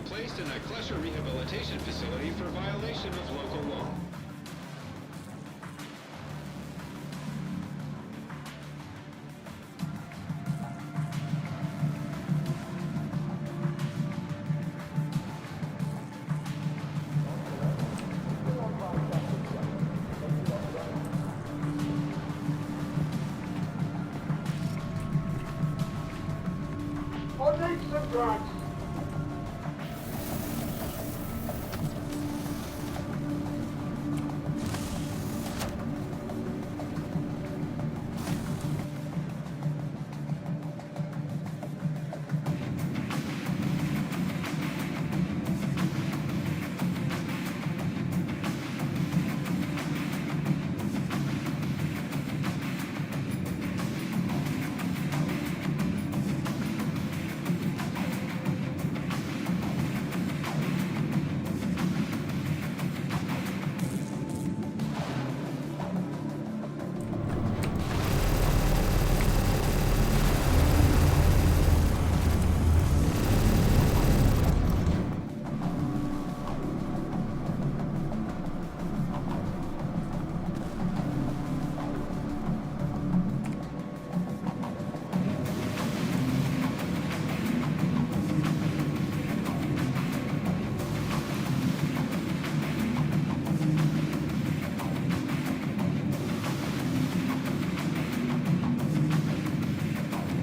been placed in a cluster rehabilitation facility for violation of local law.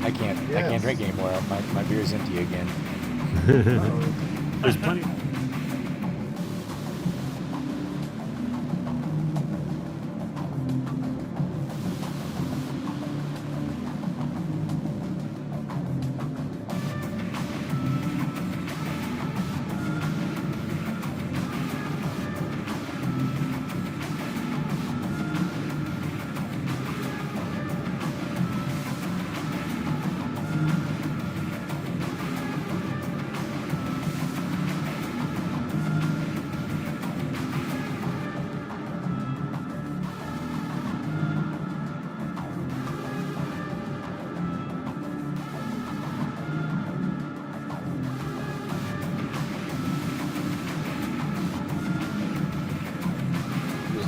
I can't drink anymore. My beer's empty again. There's plenty.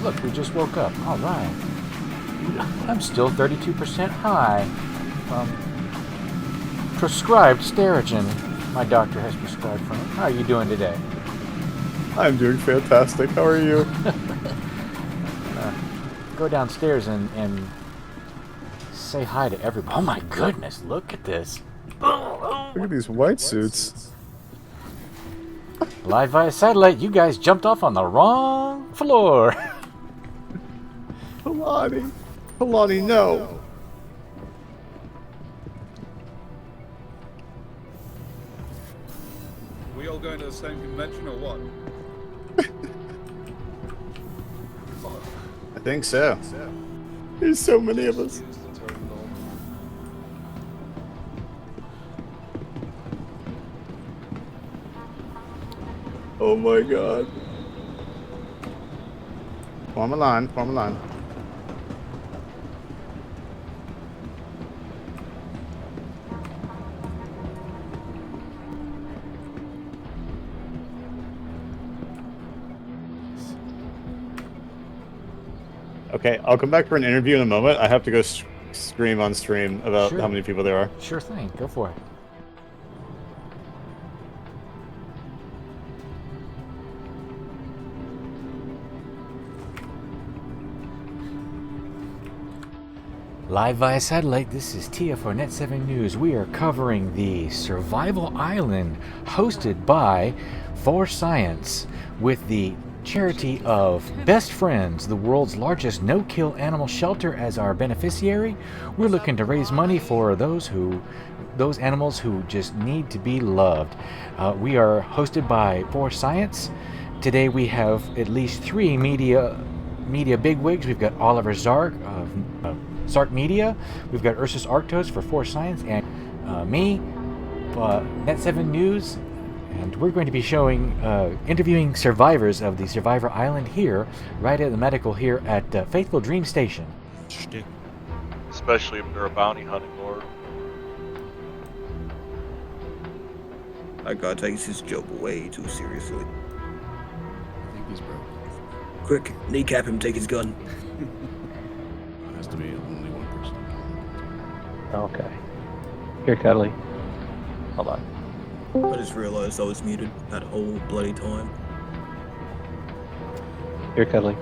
Look, we just woke up. All right. I'm still 32% high. Prescribed Sterigen. My doctor has prescribed for me. How are you doing today? I'm doing fantastic. How are you? Go downstairs and say hi to everybody. Oh my goodness, look at this. Look at these white suits. Live via satellite, you guys jumped off on the wrong floor. Polani, no. We all going to the same convention or what? I think so. There's so many of us. Oh my god. Form a line, form a line. Okay, I'll come back for an interview in a moment. I have to go scream on stream about how many people there are. Sure thing, go for it. Live via satellite, this is Tia for Net-7 News. We are covering the Survival Island hosted by For Science with the charity of Best Friends, the world's largest no-kill animal shelter, as our beneficiary. We're looking to raise money for those animals who just need to be loved. We are hosted by For Science. Today we have at least 3 media bigwigs. We've got Oliver Zark of Sark Media. We've got Ursus Arctos for For Science, and me, Net-7 News. And we're going to be interviewing survivors of the Survivor Island here, right at the medical here at Faithful Dream Station. Especially if they're a bounty hunting lord. That guy takes his job way too seriously. I think he's broke. Quick, kneecap him, take his gun. There has to be only one person. Okay. Here, Cuddly. Hold on. I just realized I was muted that whole bloody time. Here, Cuddly.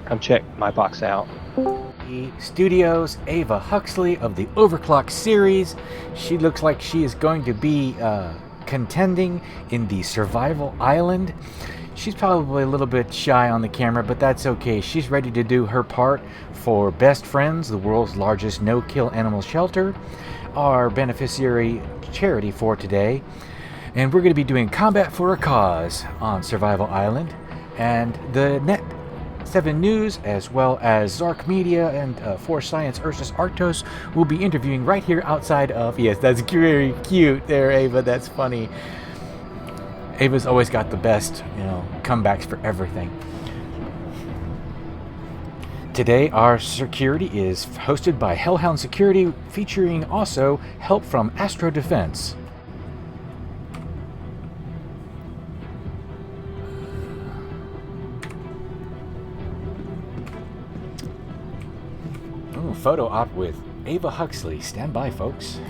Come check my box out. The studios, Ava Huxley of the Overclock series. She looks like she is going to be contending in the Survival Island. She's probably a little bit shy on the camera, but that's okay. She's ready to do her part for Best Friends, the world's largest no-kill animal shelter, our beneficiary charity for today. And we're going to be doing Combat for a Cause on Survival Island. And the Net-7 News, as well as Zark Media and For Science Ursus Arctos, will be interviewing right here outside of... Yes, that's very cute there, Ava. That's funny. Ava's always got the best, comebacks for everything. Today, our security is hosted by Hellhound Security, featuring also help from Astro Defense. Ooh, photo op with Ava Huxley. Stand by, folks.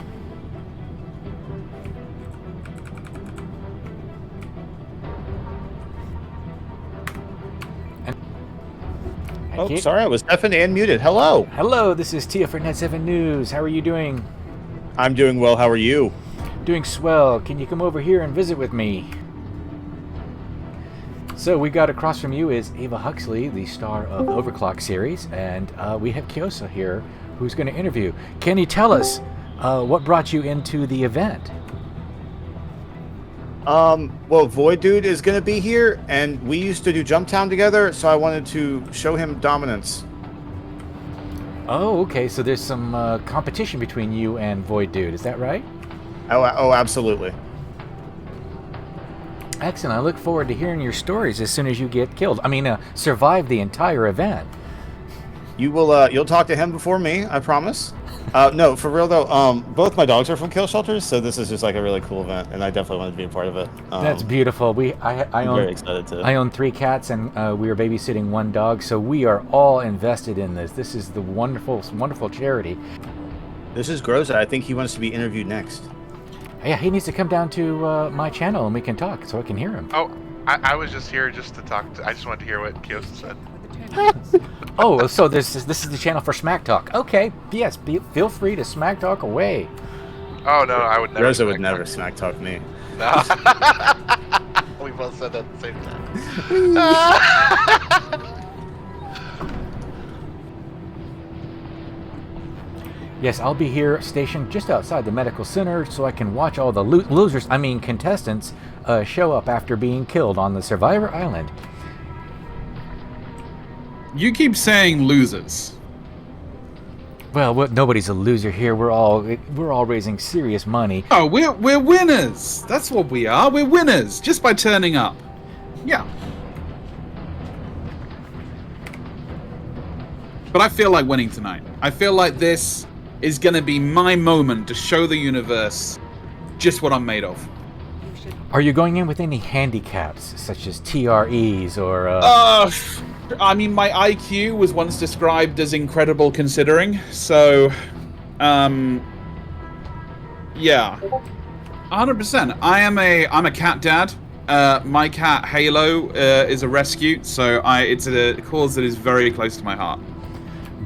Oh, sorry, I was deafened and muted. Hello. Hello, this is Tia for Net-7 News. How are you doing? I'm doing well. How are you? Doing swell. Can you come over here and visit with me? So we got across from you is Ava Huxley, the star of the Overclock series, and we have Kyosa here, who's going to interview. Can you tell us what brought you into the event? Well, Void Dude is going to be here, and we used to do Jump Town together, so I wanted to show him dominance. Oh, okay, so there's some competition between you and Void Dude, is that right? Oh, absolutely. Excellent. I look forward to hearing your stories as soon as you get killed. Survive the entire event. You will, you'll talk to him before me, I promise. No, for real though, both my dogs are from kill shelters, so this is just like a really cool event, and I definitely wanted to be a part of it. That's beautiful. I'm very excited to. I own 3 cats, and we are babysitting 1 dog, so we are all invested in this. This is the wonderful, wonderful charity. This is Groza. I think he wants to be interviewed next. Yeah, he needs to come down to my channel, and we can talk, so I can hear him. Oh, I was just here just to talk. I just wanted to hear what Kyosa said. Oh, so this is the channel for Smack Talk. Okay, yes, feel free to Smack Talk away. Oh no, I would never. Rosa would never smack talk me. No. We both said that at the same time. Yes, I'll be here stationed just outside the medical center so I can watch all the contestants show up after being killed on the Survivor Island. You keep saying losers. Well, nobody's a loser here. We're all raising serious money. Oh, we're winners. That's what we are. We're winners just by turning up. Yeah. But I feel like winning tonight. I feel like this is going to be my moment to show the universe just what I'm made of. Are you going in with any handicaps, such as TREs or... I mean, my IQ was once described as incredible considering, so... yeah. 100%. I'm a cat dad. My cat, Halo, is a rescue, so it's a cause that is very close to my heart.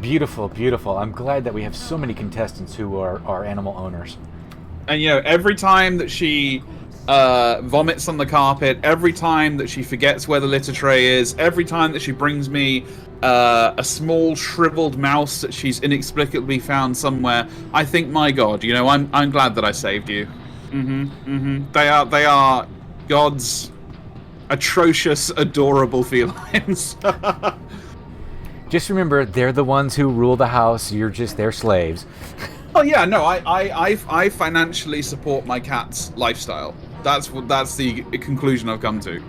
Beautiful, beautiful. I'm glad that we have so many contestants who are animal owners. And, every time that she vomits on the carpet, every time that she forgets where the litter tray is, every time that she brings me a small shriveled mouse that she's inexplicably found somewhere, I think, my God, I'm glad that I saved you. They are God's atrocious, adorable felines. Just remember, they're the ones who rule the house. You're just their slaves. Oh yeah, no, I financially support my cat's lifestyle. That's the conclusion I've come to.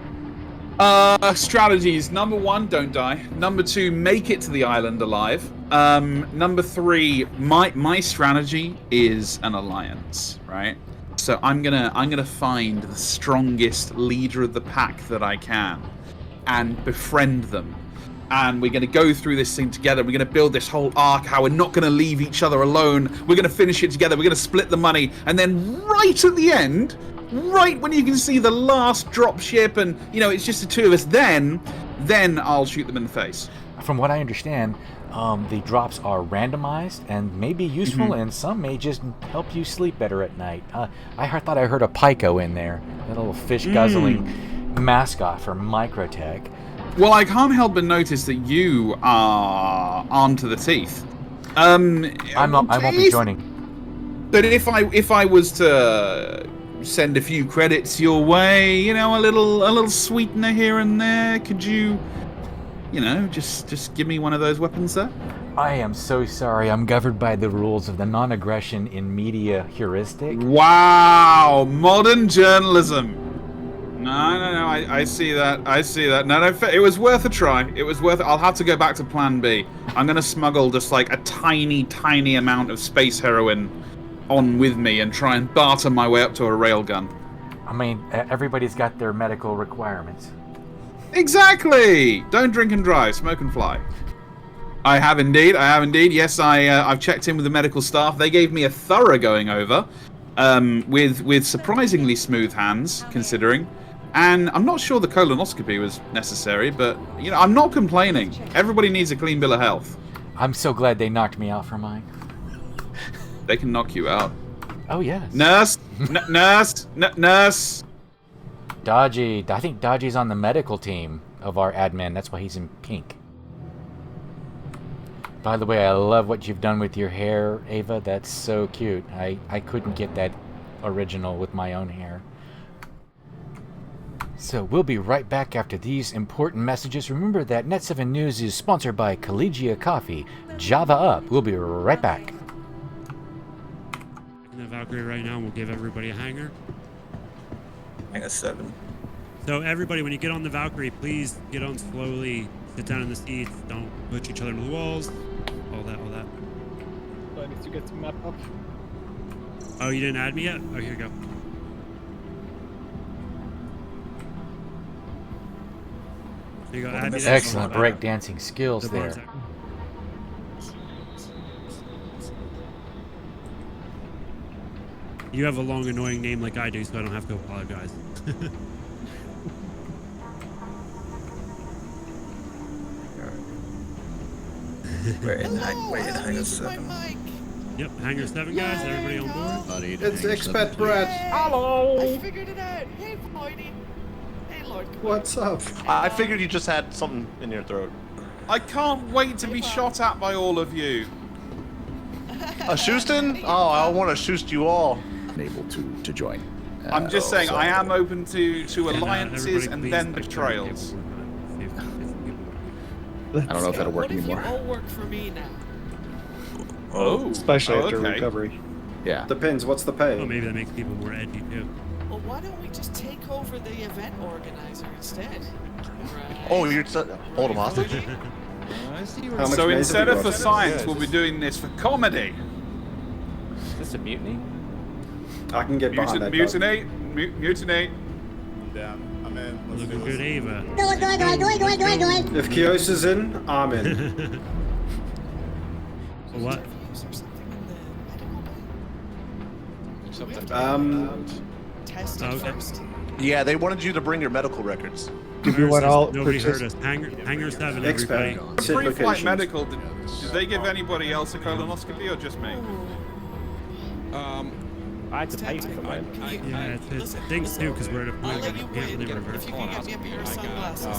Strategies. Number 1, don't die. Number 2, make it to the island alive. Number 3, my strategy is an alliance, right? So I'm gonna find the strongest leader of the pack that I can, and befriend them. And we're gonna go through this thing together. We're gonna build this whole arc. How we're not gonna leave each other alone. We're gonna finish it together. We're gonna split the money, and then right at the end, right when you can see the last drop ship, and it's just the two of us, then I'll shoot them in the face. From what I understand, the drops are randomized and may be useful, and some may just help you sleep better at night. I thought I heard a Pico in there, that little fish guzzling mascot for Microtech. Well, I can't help but notice that you are armed to the teeth. I won't be joining. But if I was to send a few credits your way, a little sweetener here and there, could you? Just give me one of those weapons there? I am so sorry. I'm governed by the rules of the non-aggression in media heuristic. Wow, modern journalism. No, I see that. No, it was worth a try. I'll have to go back to plan B. I'm going to smuggle just like a tiny amount of space heroin on with me and try and barter my way up to a railgun. I mean, everybody's got their medical requirements. Exactly! Don't drink and drive, smoke and fly. I have indeed. Yes, I've checked in with the medical staff. They gave me a thorough going over, with surprisingly smooth hands, considering. And I'm not sure the colonoscopy was necessary, but I'm not complaining. Everybody needs a clean bill of health. I'm so glad they knocked me out for mine. They can knock you out. Oh yes. Nurse, nurse. Dodgy. I think Dodgy's on the medical team of our admin. That's why he's in pink. By the way, I love what you've done with your hair, Ava. That's so cute. I couldn't get that original with my own hair. So we'll be right back after these important messages. Remember that Net-7 News is sponsored by Collegia Coffee. Java up. We'll be right back. In the Valkyrie right now, and we'll give everybody a hanger. Hangar 7. So everybody, when you get on the Valkyrie, please get on slowly. Sit down in the seats. Don't push each other into the walls. All that. So I need to get the map up. Oh, you didn't add me yet? Oh, here you go. There you go. Add me there. Excellent breakdancing skills there. You have a long, annoying name like I do, so I don't have to apologize. We're in Hangar 7. Yep, Hangar 7, guys. Everybody on board? It's Expat Brad. Hello! I figured it out. Hey, Floydie. Hey, Lord. What's up? I figured you just had something in your throat. I can't wait to be shot at by all of you. A Hurston? Oh, I want to shoot you all. Able to join. I'm just saying, I am open to alliances everybody and please then pick betrayals. I don't know if that'll work anymore. What if you all work for me now? Oh, Especially after okay. recovery. Yeah. Depends, what's the pay? Oh, maybe that makes people more edgy, too. Well, why don't we just take over the event organizer instead? Right. Oh, you're hold him hostage? How much So maize instead have of you for got? science, we'll be doing this for comedy. Is this a mutiny? I can get behind that. dog. Mutiny. Down. I'm in. Looking good, Ava. If Kios is in, I'm in. What? Interviews or something in the medical bay? Test it Okay. first. Yeah, they wanted you to bring your medical records. If you want all Nobody heard us. Hangar 7, everybody. Expat. Sit Pre-flight locations. medical, did they give anybody else a colonoscopy or just me? I had to pay for mine. Yeah, it stinks, too, because we're at a I'll point where let we you can't win really reverse. if you can get me a pair of sunglasses.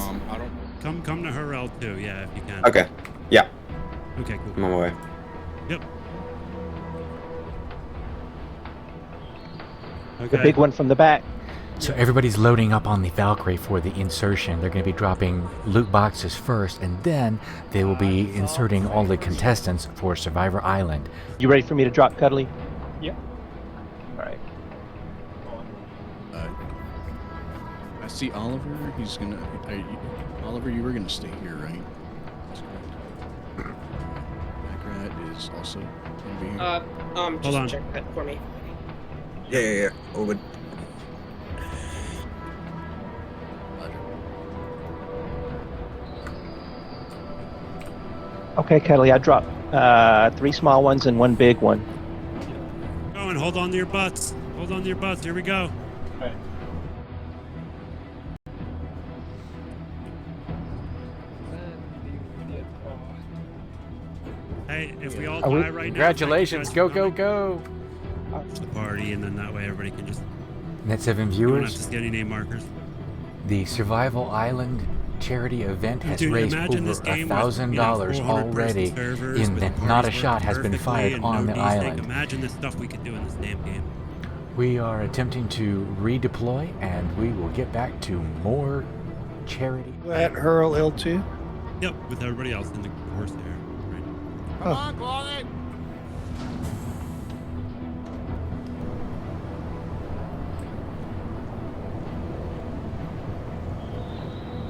Come to HUR-L2, yeah, if you can. Okay. Yeah, Okay, I'm cool. on my way. Yep. The big one from the back. So everybody's loading up on the Valkyrie for the insertion. They're going to be dropping loot boxes first, and then they will be inserting all the contestants for Survivor Island. You ready for me to drop, Cuddly? Yeah. All right. I see Oliver. He's gonna. Oliver, you were gonna stay here, right? Magrat is also gonna be here. Hold on. Check that for me. Yeah. All good. Okay, Kelly, I dropped 3 small ones and 1 big one. Go and hold on to your butts. Hold on to your butts. Here we go. Hey, if we all die right now, congratulations! Go, go, go! The party, and then that way everybody can just. Net-7 You don't have viewers, to get any name markers. the Survival Island charity event has Dude, raised imagine over this game with, $1,000 already. In that not a shot has been fired on the island. Imagine the stuff we could do in this damn game. We are attempting to redeploy, and we will get back to more charity. At HUR-L2? Yep, with everybody else in the course there. Right. Come on, Claude!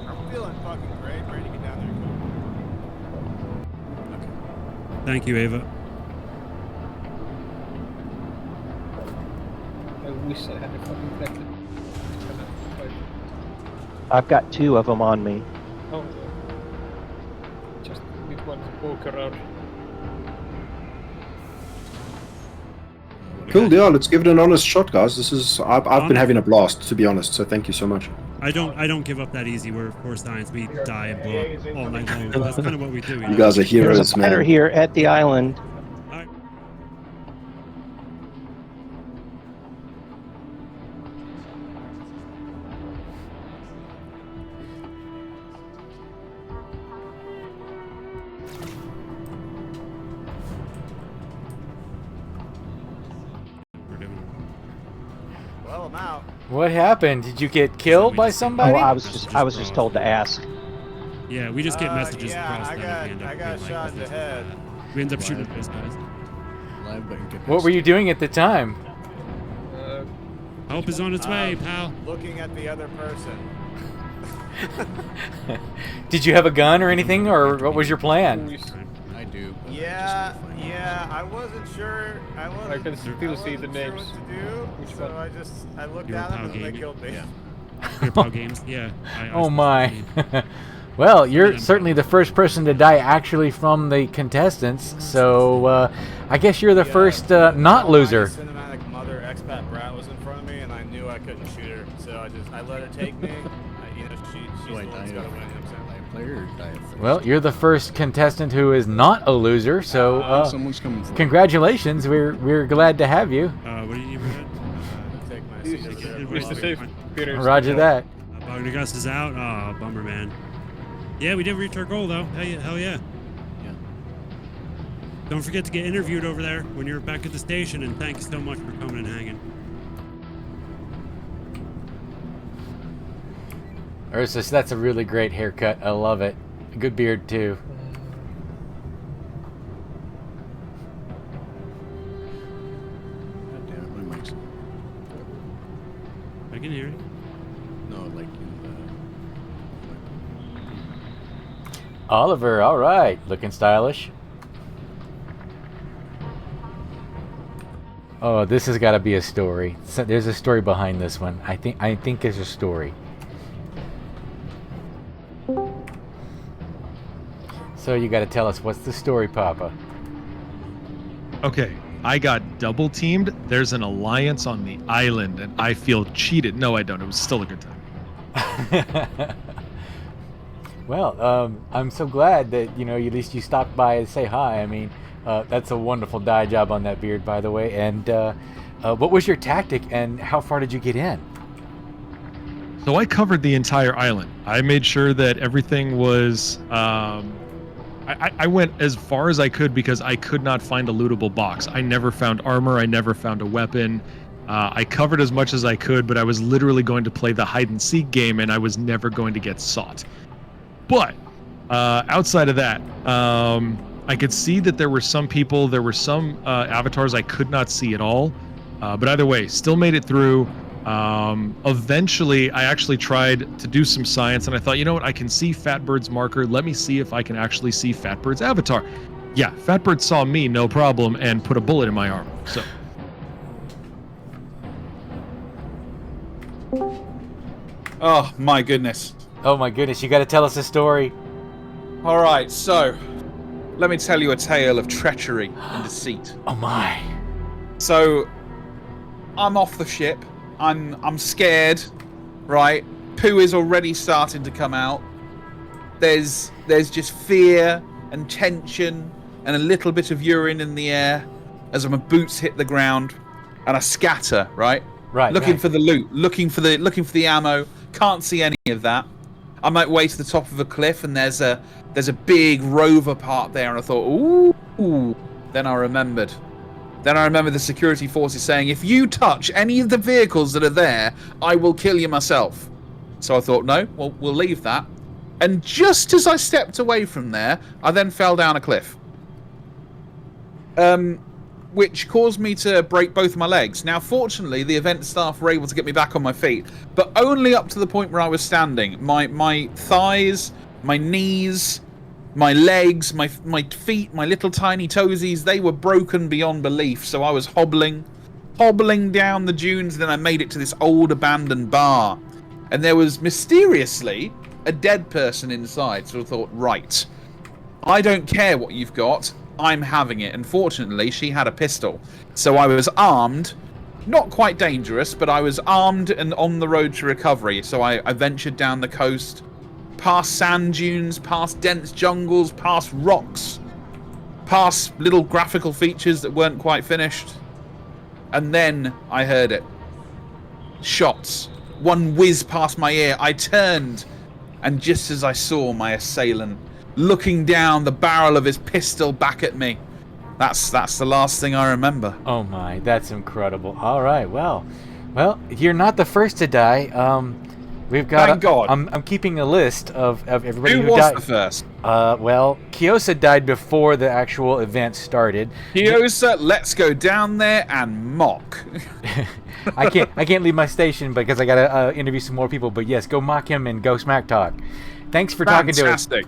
I'm feeling fucking great. Ready to get down there. Okay. Thank you, Ava. I wish I had a fucking second. I've got 2 of them on me. Oh. Just need one to poke around. Cool deal. Let's give it an honest shot, guys. This is I've been having a blast, to be honest. So thank you so much. I don't give up that easy. We're for science. We die and blow up all night long. That's kind of what we do. You guys are There's heroes, a ladder man. here at the island. Well, I'm out. What happened? Did you get killed by somebody? Oh, I was just told to ask. Yeah, we just get messages Yeah, across I them. got shot in the head. We end up shooting those guys. Live button capacity. What were you doing at the time? Help is on its way, pal. Looking at the other person. Did you have a gun or anything, or what was your plan? I do. Yeah, I wasn't sure. I can still see the names. Sure what to do, Which so one? I looked You're at them a and pal they game. killed me. Pure games, yeah. Oh my. Well, you're certainly the first person to die actually from the contestants, so I guess you're the first not loser. Cinematic mother expat brat was in front of me, and I knew I couldn't shoot her, so I let her take me. She's the one that's got to win. Player or die first? Well, you're the first contestant who is not a loser, so someone's coming for congratulations. We're glad to have you. What do you need, Brad? Take my seat over there. Where's the safe? Peter. Roger that. Bognagus is out. Oh, bummer, man. Yeah, we did reach our goal, though. Hell yeah. Don't forget to get interviewed over there when you're back at the station, and thank you so much for coming and hanging. Ursus, that's a really great haircut. I love it. Good beard, too. God damn it, my mic's. I can hear it. No, like in Oliver, all right. Looking stylish. Oh, this has got to be a story. So there's a story behind this one. I think there's a story. So you got to tell us, what's the story, Papa? Okay, I got double teamed. There's an alliance on the island, and I feel cheated. No, I don't. It was still a good time. Well, I'm so glad that at least you stopped by and say hi. I mean, that's a wonderful dye job on that beard, by the way. And what was your tactic, and how far did you get in? So I covered the entire island. I made sure that everything was. I went as far as I could because I could not find a lootable box. I never found armor. I never found a weapon. I covered as much as I could, but I was literally going to play the hide and seek game, and I was never going to get sought. But outside of that, I could see that there were some people, there were some avatars I could not see at all. But either way, still made it through. Eventually, I actually tried to do some science, and I thought, you know what, I can see Fatbird's marker. Let me see if I can actually see Fatbird's avatar. Yeah, Fatbird saw me, no problem, and put a bullet in my arm. So. Oh my goodness. Oh my goodness, you got to tell us a story. All right, so let me tell you a tale of treachery and deceit. Oh my. So I'm off the ship. I'm scared, right? Poo is already starting to come out. There's just fear and tension and a little bit of urine in the air as my boots hit the ground, and I scatter, right? Right. Looking for the loot, looking for the ammo. Can't see any of that. I might way to the top of a cliff, and there's a big rover part there, and I thought, ooh. Then I remembered. The security forces saying, if you touch any of the vehicles that are there, I will kill you myself. So I thought, no, well, we'll leave that. And just as I stepped away from there, I then fell down a cliff. Which caused me to break both my legs. Now, fortunately, the event staff were able to get me back on my feet, but only up to the point where I was standing. My thighs, my knees, my legs, my feet, my little tiny toesies, they were broken beyond belief. So I was hobbling down the dunes, and then I made it to this old abandoned bar. And there was mysteriously a dead person inside. So I thought, right, I don't care what you've got. I'm having it. And fortunately, she had a pistol. So I was armed, not quite dangerous, but I was armed and on the road to recovery. So I ventured down the coast, past sand dunes, past dense jungles, past rocks, past little graphical features that weren't quite finished. And then I heard it. Shots. One whizzed past my ear. I turned, and just as I saw my assailant looking down the barrel of his pistol back at me, that's the last thing I remember. Oh my, that's incredible. All right, well, you're not the first to die. We've got. Thank God. I'm keeping a list of everybody Who who was died. the first? Well, Kyosa died before the actual event started. Kyosa, let's go down there and mock. I can't leave my station because I gotta interview some more people. But yes, go mock him and go smack talk. Thanks for talking to us. Fantastic.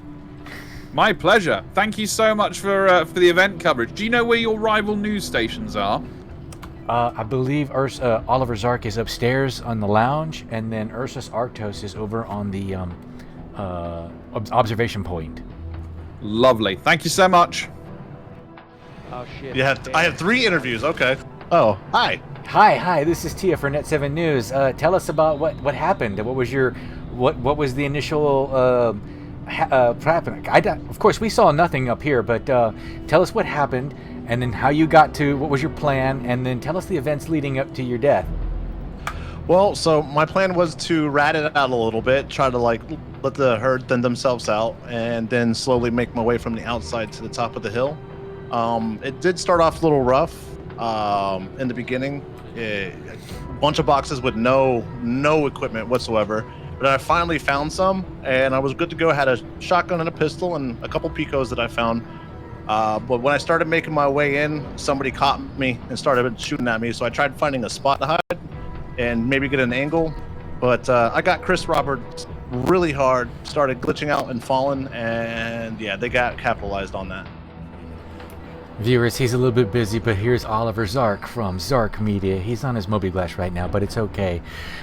My pleasure. Thank you so much for the event coverage. Do you know where your rival news stations are? I believe Oliver Zark is upstairs on the lounge, and then Ursus Arctos is over on the observation point. Lovely. Thank you so much. Oh shit. I have 3 interviews. Okay. Oh, hi. Hi. This is Tia for Net-7 News. Tell us about what happened. What was the initial happening? Of course, we saw nothing up here, but tell us what happened, and then how you got to what was your plan, and then tell us the events leading up to your death. Well, so my plan was to rat it out a little bit, try to let the herd thin themselves out, and then slowly make my way from the outside to the top of the hill. It did start off a little rough in the beginning. A bunch of boxes with no equipment whatsoever. But I finally found some, and I was good to go. I had a shotgun and a pistol and a couple picos that I found. But when I started making my way in, somebody caught me and started shooting at me. So I tried finding a spot to hide and maybe get an angle. But I got Chris Roberts really hard, started glitching out and falling, and yeah, they got capitalized on that. Viewers, he's a little bit busy, but here's Oliver Zark from Zark Media. He's on his Moby-Glass right now, but it's okay.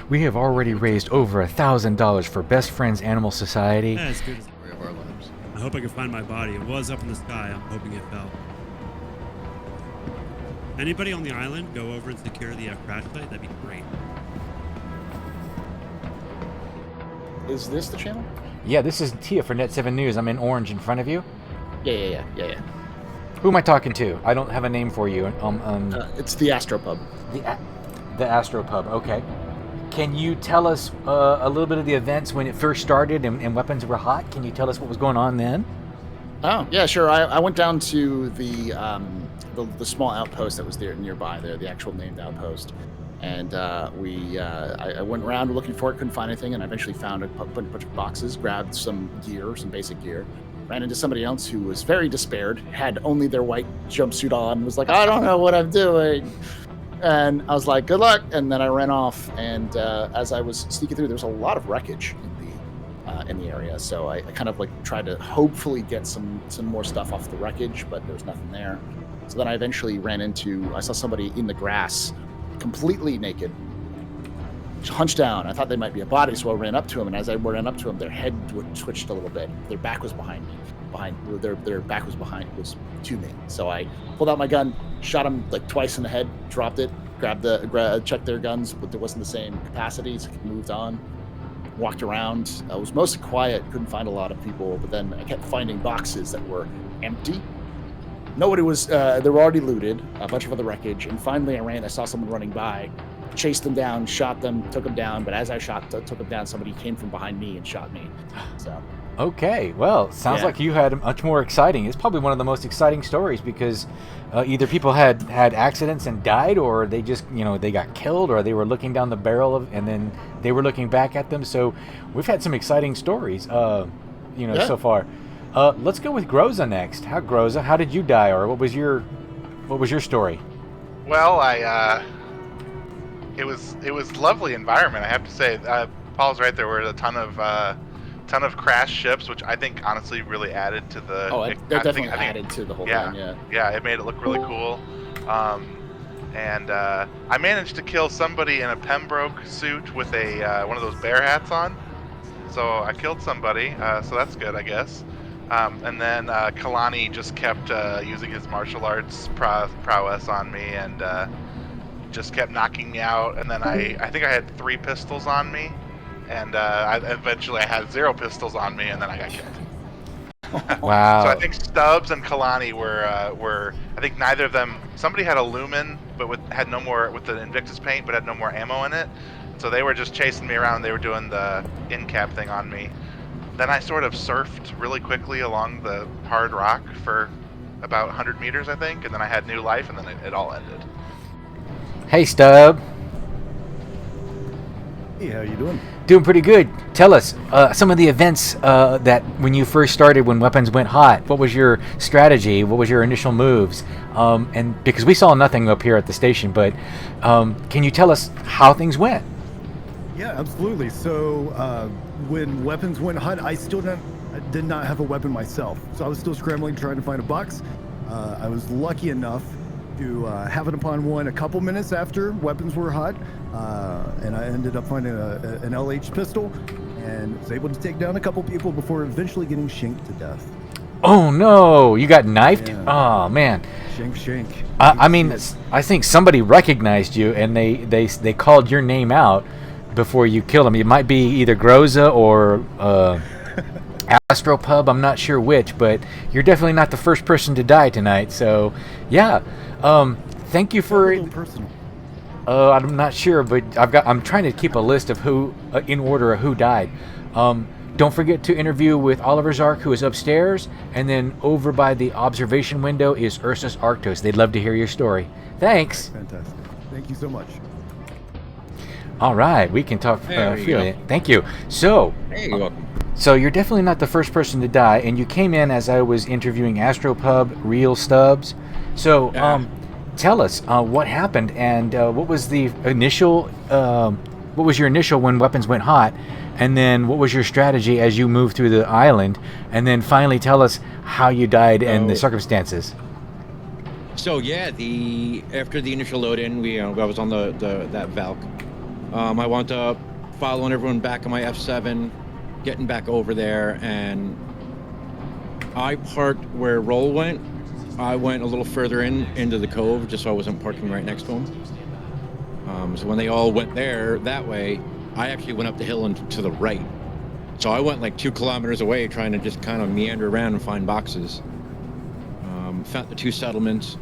We have already raised over $1,000 for Best Friends Animal Society. Yeah, as good as the story of our lives. I hope I can find my body. It was up in the sky. I'm hoping it fell. Anybody on the island go over and secure the crash site? That'd be great. Is this the channel? Yeah, this is Tia for Net-7 News. I'm in orange in front of you. Yeah. Who am I talking to? I don't have a name for you. It's the Astro Pub. The Astro Pub, okay. Can you tell us a little bit of the events when it first started and weapons were hot? Can you tell us what was going on then? Oh, yeah, sure. I went down to the small outpost that was there nearby, the actual named outpost. And I went around looking for it, couldn't find anything, and I eventually found a bunch of boxes, grabbed some gear, some basic gear. Ran into somebody else who was very despaired, had only their white jumpsuit on, was like, I don't know what I'm doing. And I was like, good luck. And then I ran off. And as I was sneaking through, there was a lot of wreckage in the area. So I kind of tried to hopefully get some more stuff off the wreckage, but there was nothing there. So then I eventually I saw somebody in the grass, completely naked. hunched down. I thought they might be a body, so I ran up to them. And as I ran up to them, their head twitched a little bit. Their back was behind me. Their back was to me. So I pulled out my gun, shot them like twice in the head, dropped it, checked their guns, but there wasn't the same capacity, so I moved on. Walked around. I was mostly quiet, couldn't find a lot of people, but then I kept finding boxes that were empty. Nobody was, they were already looted, a bunch of other wreckage, and finally I saw someone running by, chased them down, shot them, took them down, but as I took them down, somebody came from behind me and shot me. So. Okay, well, sounds like you had much more exciting. It's probably one of the most exciting stories because either people had accidents and died, or they just, they got killed, or they were looking down the barrel and then they were looking back at them. So we've had some exciting stories, so far. Let's go with Groza next. How did you die, or what was your story? Well, it was lovely environment, I have to say. Paul's right. There were a ton of crashed ships, which I think honestly really added to the. Oh, it definitely added to the whole thing. Yeah, it made it look really cool. And I managed to kill somebody in a Pembroke suit with a one of those bear hats on. So I killed somebody. So that's good, I guess. And then Kalani just kept using his martial arts prowess on me and just kept knocking me out. And then I think I had 3 pistols on me. And eventually I had 0 pistols on me, and then I got killed. Wow. So I think Stubbs and Kalani were I think neither of them. Somebody had a Lumen, but had no more with the Invictus paint, but had no more ammo in it. So they were just chasing me around. They were doing the in-cap thing on me. Then I sort of surfed really quickly along the hard rock for about 100 meters, I think, and then I had new life, and then it all ended. Hey, Stub. Hey, how you doing? Doing pretty good. Tell us some of the events that when you first started, when weapons went hot. What was your strategy? What was your initial moves? And because we saw nothing up here at the station, but can you tell us how things went? Yeah, absolutely. So when weapons went hot, I did not have a weapon myself, so I was still scrambling trying to find a box. I was lucky enough to have it upon one a couple minutes after weapons were hot, and I ended up finding an LH pistol and was able to take down a couple people before eventually getting shanked to death. Oh no, you got knifed? Yeah. Oh man. Shank. I mean, I think somebody recognized you and they called your name out before you killed him. It might be either Groza or Astro Pub, I'm not sure which, but you're definitely not the first person to die tonight. So, yeah. Thank you for. A little personal. I'm not sure, but I'm trying to keep a list of who, in order of who died. Don't forget to interview with Oliver Zark, who is upstairs, and then over by the observation window is Ursus Arctos. They'd love to hear your story. Thanks. Right, fantastic. Thank you so much. All right, we can talk freely. Thank you. So, hey, you're welcome. So you're definitely not the first person to die, and you came in as I was interviewing Astropub, Real Stubbs. So, tell us what happened, and what was the initial? What was your initial when weapons went hot, and then what was your strategy as you moved through the island, and then finally tell us how you died and the circumstances. So yeah, after the initial load-in, I was on that Valk. I wound up following everyone back on my F7, getting back over there, and I parked where Roll went. I went a little further into the cove, just so I wasn't parking right next to him. So when they all went that way, I actually went up the hill and to the right. So I went like 2 kilometers away, trying to just kind of meander around and find boxes. Found the 2 settlements.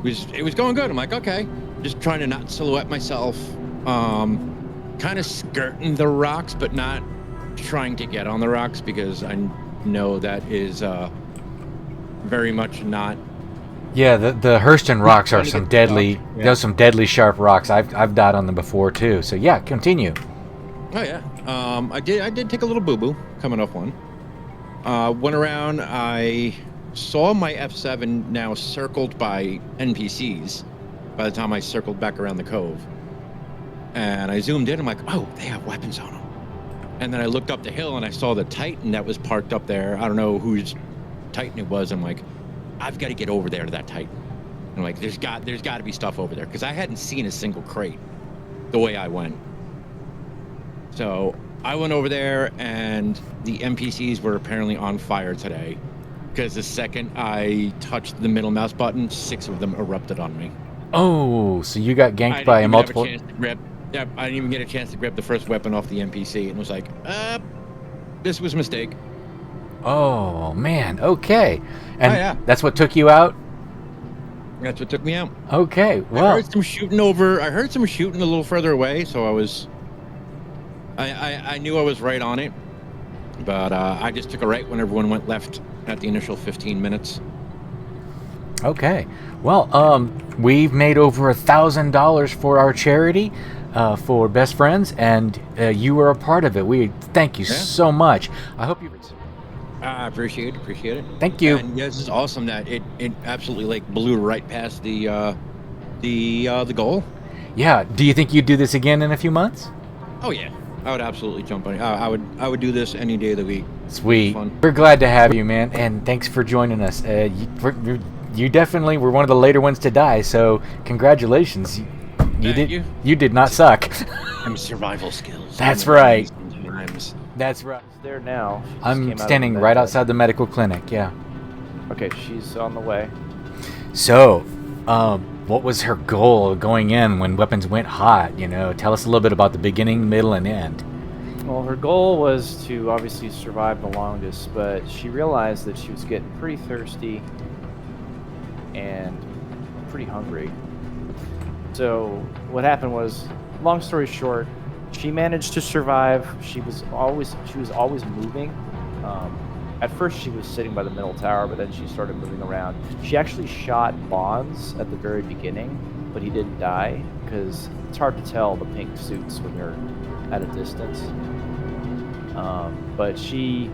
It was going good. I'm like, okay, just trying to not silhouette myself. Kind of skirting the rocks, but not trying to get on the rocks, because I know that is very much not. Yeah, the Hurston rocks are some deadly. Yeah. Those some deadly sharp rocks. I've died on them before too. So yeah, continue. Oh yeah, I did take a little boo boo coming off one. Went around. I saw my F7 now circled by NPCs. By the time I circled back around the cove, and I zoomed in, I'm like, oh, they have weapons on them. And then I looked up the hill and I saw the Titan that was parked up there. I don't know whose Titan it was. I'm like, I've got to get over there to that Titan. I'm like, there's got to be stuff over there, because I hadn't seen a single crate the way I went. So I went over there, and the NPCs were apparently on fire today. Because the second I touched the middle mouse button, 6 of them erupted on me. Oh, so you got ganked I by didn't even multiple. have a chance to grab. Yep, I didn't even get a chance to grab the first weapon off the NPC, and was like, this was a mistake. Oh man. Okay. And yeah. that's what took you out. That's what took me out. Okay. Well. I heard some shooting a little further away, so I knew I was right on it, but I just took a right when everyone went left at the initial 15 minutes. Okay. Well, we've made over $1,000 for our charity, for Best Friends, and you were a part of it. We thank you so much. I hope you. I appreciate it. Thank you. And yeah, this is awesome that it absolutely like blew right past the goal. Yeah. Do you think you'd do this again in a few months? Oh yeah. I would absolutely jump on it. I would do this any day of the week. Sweet. We're glad to have you, man, and thanks for joining us. You definitely were one of the later ones to die, so congratulations. You did not suck. I'm survival skills. That's right. Sometimes. That's right. She's there now. She just I'm came out of standing the right bed. outside the medical clinic. Yeah. Okay, she's on the way. So, what was her goal going in when weapons went hot? Tell us a little bit about the beginning, middle, and end. Well, her goal was to obviously survive the longest, but she realized that she was getting pretty thirsty and pretty hungry. So what happened was, long story short, she managed to survive. She was always moving. At first she was sitting by the middle tower, but then she started moving around. She actually shot Bonds at the very beginning, but he didn't die because it's hard to tell the pink suits when you're at a distance. But she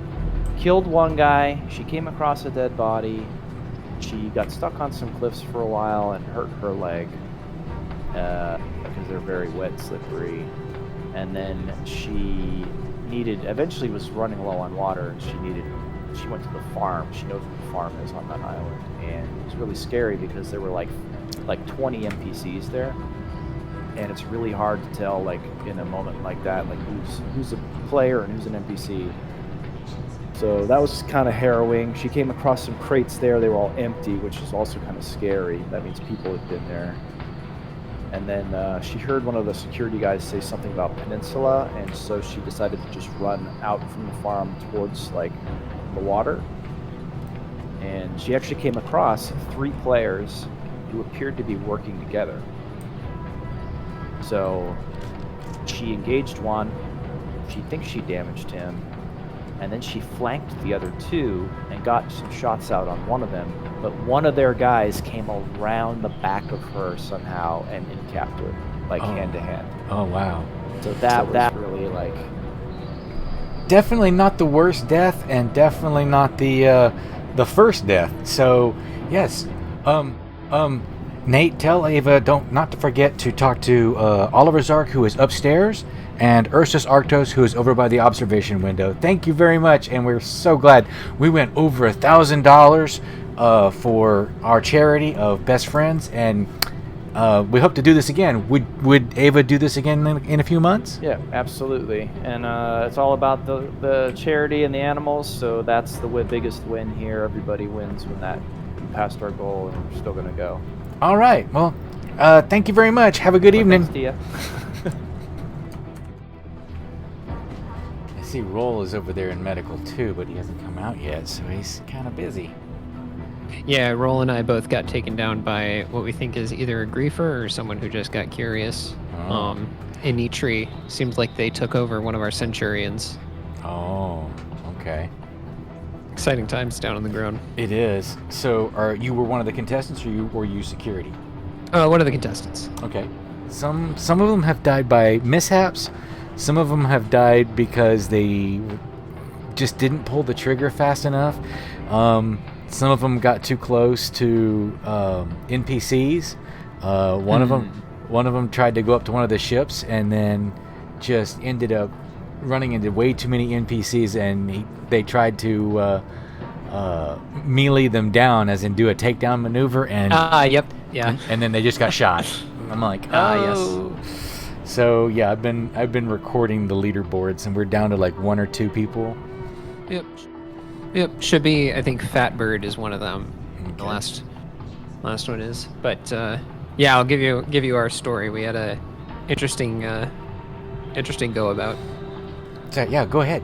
killed one guy. She came across a dead body. She got stuck on some cliffs for a while and hurt her leg because they're very wet and slippery. And then she eventually was running low on water, and she went to the farm. She knows where the farm is on that island, and it was really scary because there were like 20 NPCs there, and it's really hard to tell, like, in a moment like that, like who's a player and who's an NPC. So that was kind of harrowing. She came across some crates there. They were all empty, which is also kind of scary. That means people had been there. And then she heard one of the security guys say something about Peninsula, and so she decided to just run out from the farm towards, like, the water. And she actually came across 3 players who appeared to be working together. So she engaged one. She thinks she damaged him. And then she flanked the other 2 and got some shots out on one of them. But one of their guys came around the back of her somehow and capped her, like, hand to hand. Oh, wow. So that really, like... Definitely not the worst death, and definitely not the first death. So, yes. Nate, tell Ava not to forget to talk to Oliver Zark, who is upstairs, and Ursus Arctos, who is over by the observation window. Thank you very much, and we're so glad we went over $1,000 for our charity of Best Friends, and we hope to do this again. Would Ava do this again in a few months? Yeah, absolutely. And it's all about the charity and the animals, so that's the biggest win here. Everybody wins when we passed our goal, and we're still going to go. All right. Well, thank you very much. Have a good evening. Thanks to you. I see Roll is over there in medical too, but he hasn't come out yet, so he's kind of busy. Yeah, Roll and I both got taken down by what we think is either a griefer or someone who just got curious. In Tree, seems like they took over one of our centurions. Oh, okay. Exciting times down on the ground. It is. So, you were one of the contestants, or were you security? One of the contestants. Okay. Some of them have died by mishaps. Some of them have died because they just didn't pull the trigger fast enough. Some of them got too close to NPCs. One of them tried to go up to one of the ships and then just ended up running into way too many NPCs, and they tried to melee them down, as in do a takedown maneuver, and yep, yeah, and then they just got shot. I'm like, yes. So yeah, I've been recording the leaderboards, and we're down to like 1 or 2 people. Yep. Should be. I think Fatbird is one of them. Okay. The last one is. But yeah, I'll give you our story. We had a interesting go about. So, yeah, go ahead.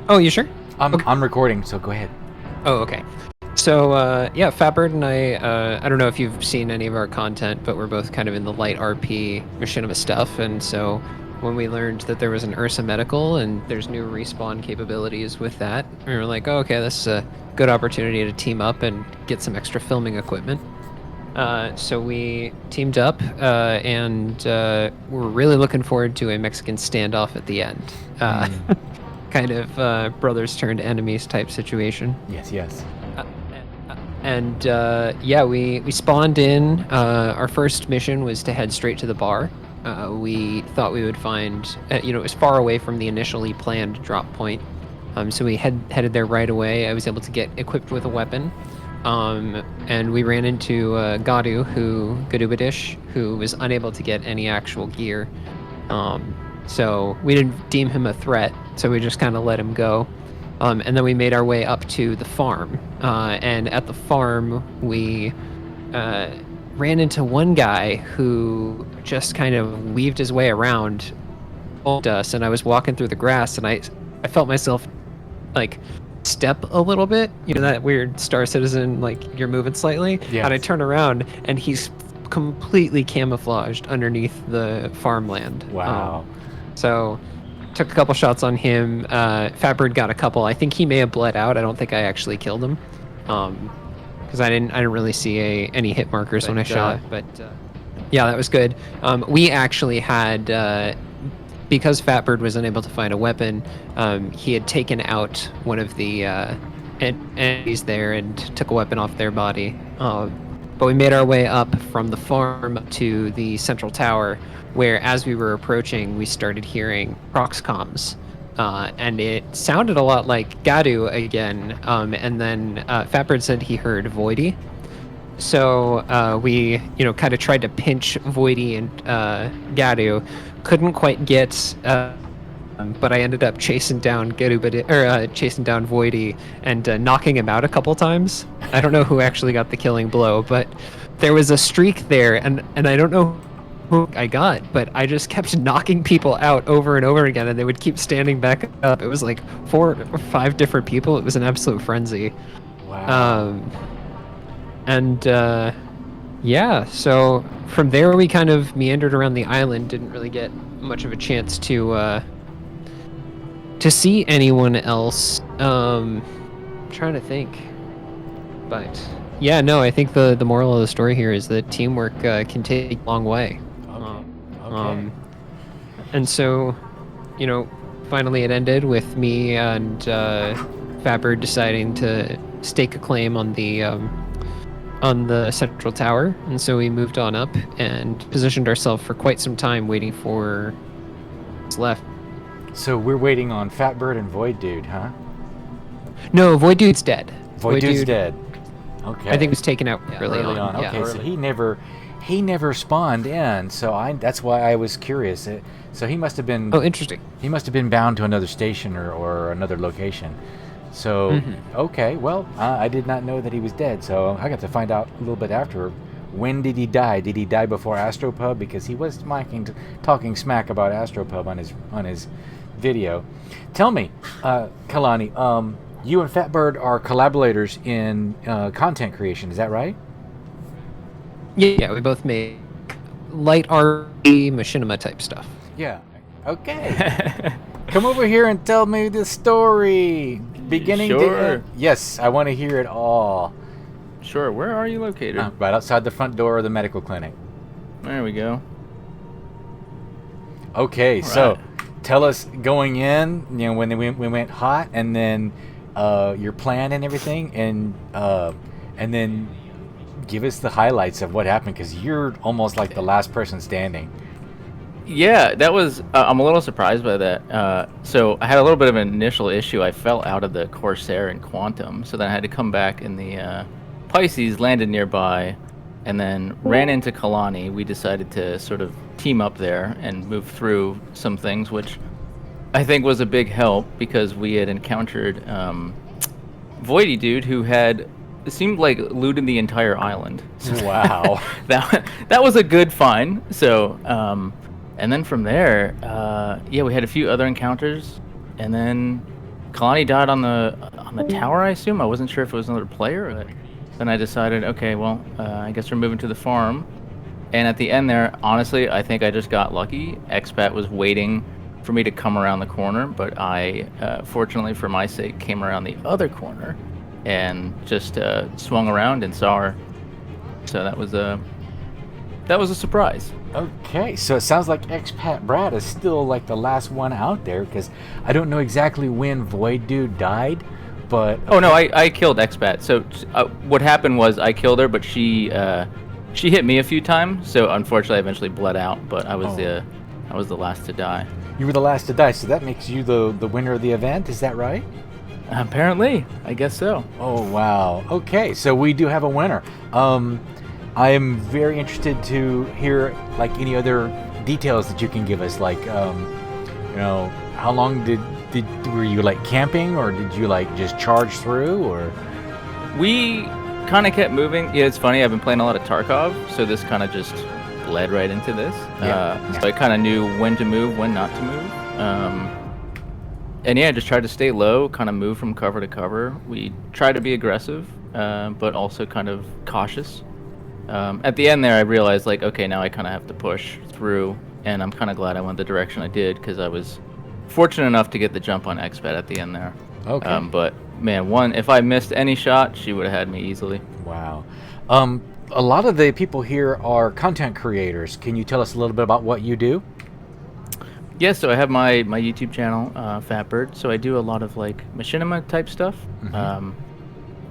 Oh, you sure? I'm recording, so go ahead. Oh, okay. So yeah, Fatbird and I don't know if you've seen any of our content, but we're both kind of in the light RP machinima stuff, and so when we learned that there was an Ursa Medical and there's new respawn capabilities with that, we were like, oh, okay, this is a good opportunity to team up and get some extra filming equipment. So we teamed up, and we're really looking forward to a Mexican standoff at the end. Kind of brothers turned enemies type situation. Yes. And yeah, we spawned in. Our first mission was to head straight to the bar. We thought we would find, it was far away from the initially planned drop point. So we headed there right away. I was able to get equipped with a weapon. And we ran into Gadubadish, who was unable to get any actual gear. So we didn't deem him a threat, so we just kind of let him go. And then we made our way up to the farm. And at the farm, we ran into one guy who just kind of weaved his way around us, and I was walking through the grass, and I felt myself like step a little bit, that weird Star Citizen, like you're moving slightly. Yes. And I turn around and he's completely camouflaged underneath the farmland. Wow. So took a couple shots on him. Fatbird got a couple. I think he may have bled out. I don't think I actually killed him, because I didn't really see any hit markers when I shot. But yeah, that was good. We actually had, because Fatbird was unable to find a weapon, he had taken out one of the enemies there and took a weapon off their body. But we made our way up from the farm to the central tower, where as we were approaching, we started hearing prox comms. And it sounded a lot like Gadu again. And then Fatbird said he heard Voidy. So we, kind of tried to pinch Voidy and Gadu. Couldn't quite get, but I ended up chasing down chasing down Voidy and knocking him out a couple times. I don't know who actually got the killing blow, but there was a streak there, and I don't know who I got, but I just kept knocking people out over and over again, and they would keep standing back up. It was like 4 or 5 different people. It was an absolute frenzy. Wow. Yeah, so from there we kind of meandered around the island, didn't really get much of a chance to see anyone else. Trying to think. But yeah, no, I think the moral of the story here is that teamwork can take a long way. Okay. And so, finally it ended with me and Fatbird deciding to stake a claim on the central tower, and so we moved on up and positioned ourselves for quite some time waiting for what's left. So we're waiting on Fatbird and Void Dude, huh? No, Void Dude's dead. Void Dude's dead. Okay. I think it was taken out early on. Okay, Yeah. so he never spawned in, so that's why I was curious. So he must have been... Oh, interesting. He must have been bound to another station or another location. So, okay, well, I did not know that he was dead, so I got to find out a little bit after. When did he die? Did he die before Astropub? Because he was talking smack about Astropub on his video. Tell me, Kalani, you and Fatbird are collaborators in content creation, is that right? Yeah, we both made light RP machinima type stuff. Yeah. Okay. Come over here and tell me the story. Beginning to end. Yes, I want to hear it all. Sure. Where are you located? Right outside the front door of the medical clinic. There we go. Okay, so tell us going in, when we went hot, and then your plan and everything, and then give us the highlights of what happened, because you're almost like the last person standing. Yeah, that was... I'm a little surprised by that. So I had a little bit of an initial issue. I fell out of the Corsair in Quantum, so then I had to come back in the Pisces, landed nearby, and then ran into Kalani. We decided to sort of team up there and move through some things, which I think was a big help because we had encountered Voidy dude who had it seemed like looted the entire island. Wow. that was a good find. So and then from there, yeah, we had a few other encounters, and then Kalani died on the tower, I assume. I wasn't sure if it was another player. But then I decided, okay, well, I guess we're moving to the farm. And at the end there, honestly, I think I just got lucky. Expat was waiting for me to come around the corner, but I, fortunately for my sake, came around the other corner and just swung around and saw her. So that was a surprise. Okay, so it sounds like Expat Brad is still like the last one out there, because I don't know exactly when Void Dude died, but... Oh no, I killed Expat. So what happened was I killed her, but she hit me a few times, so unfortunately I eventually bled out, but I was the last to die. You were the last to die, so that makes you the winner of the event, is that right? Apparently, I guess so. Oh wow. Okay, so we do have a winner. I am very interested to hear like any other details that you can give us, like how long were you like camping, or did you like just charge through, or? We kind of kept moving. Yeah, it's funny, I've been playing a lot of Tarkov, so this kind of just led right into this. So I kind of knew when to move, when not to move. And yeah, just tried to stay low, kind of move from cover to cover. We tried to be aggressive, but also kind of cautious. At the end there, I realized, like, okay, now I kind of have to push through, and I'm kind of glad I went the direction I did, because I was fortunate enough to get the jump on Expat at the end there. Okay. But, man, if I missed any shot, she would have had me easily. Wow. A lot of the people here are content creators. Can you tell us a little bit about what you do? Yeah, so I have my YouTube channel, Fatbird, so I do a lot of, like, machinima type stuff. Mm-hmm.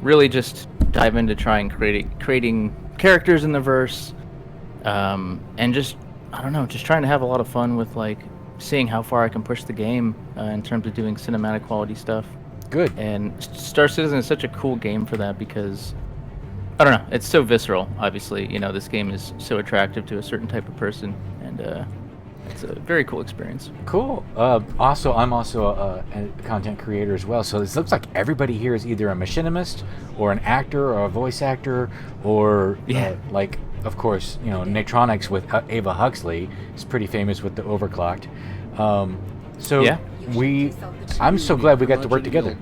Really just dive into trying creating characters in the verse, and just, I don't know, just trying to have a lot of fun with, like, seeing how far I can push the game in terms of doing cinematic quality stuff. Good. And Star Citizen is such a cool game for that, because, I don't know, it's so visceral, obviously. You know, this game is so attractive to a certain type of person, and it's a very cool experience. Cool. Also, I'm also a content creator as well, so this looks like everybody here is either a machinimist or an actor or a voice actor, or like, of course, Natronics with Ava Huxley is pretty famous with the Overclocked. So yeah. I'm so glad we got to work together.